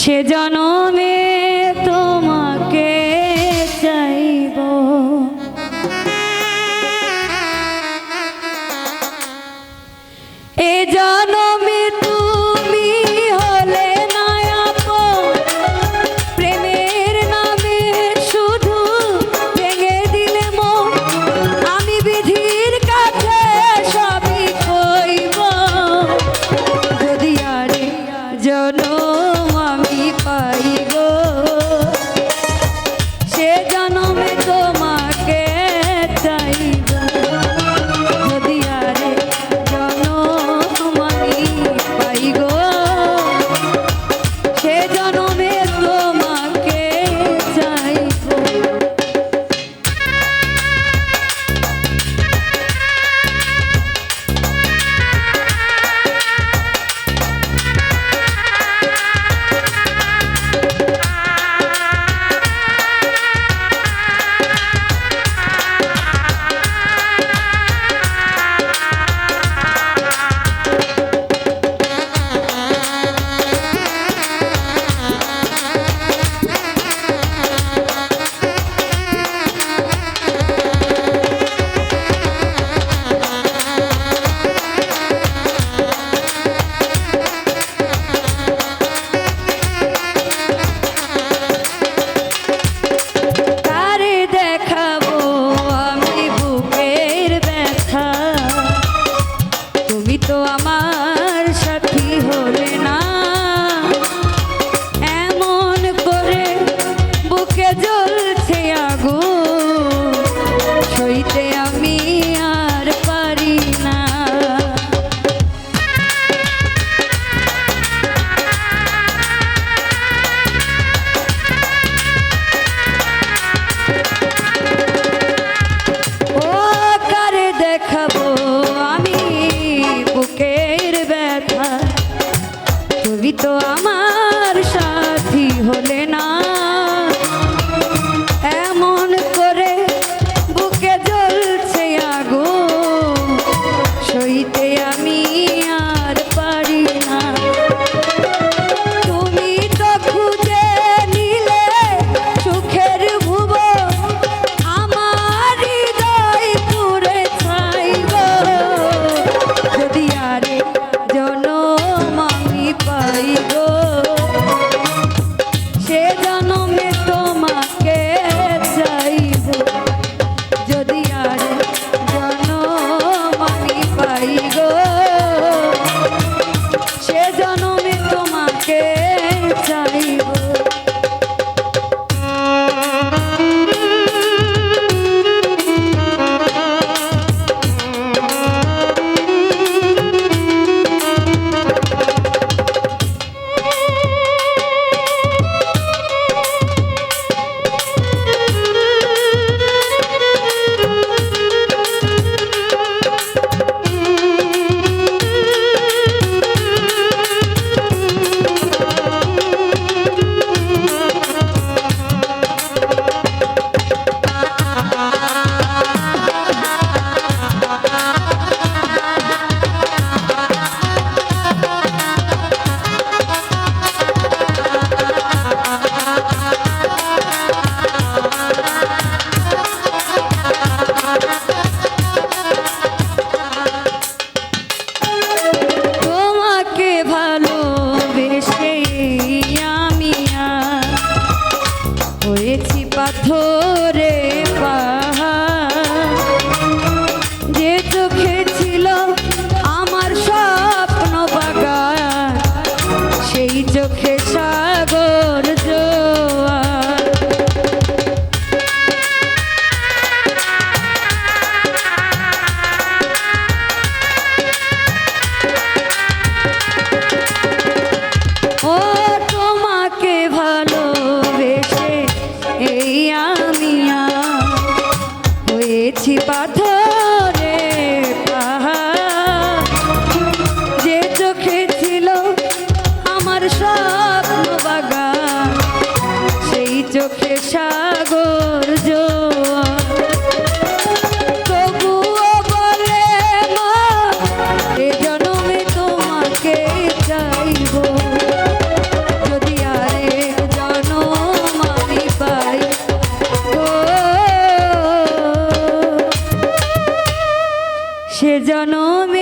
সে জনমে তোমাকে চাইব, এ জনমে তুমি হলে না আপন, প্রেমের নামে শুধু ভেঙে দিলে মন। আমি বিধির কাছে সবই কইব, যদি আরে জনম আমি পাই গো, সে জনমে তোমাকে চাইব। যদি আরে জনম আমি পাই গো, সে জনমে তোমাকে চাইব। তুমি তো আমার সাথী হলে না, এমন করে বুকে জ্বলছে আগুন, সইতে আমি আর পারি না। ও কারে দেখাবো বুকের ব্যথা, তুমি তো আমার সাথী হলে না, এমন করে বুকে জ্বলছে আগুন, সইতে আমি আর পারি না। তুমি তো খুঁজে নিলে সুখের ভুবন, আমার হৃদয় পুরে ছাইব। যদি আরে জনম আমি পাই গো, জনমে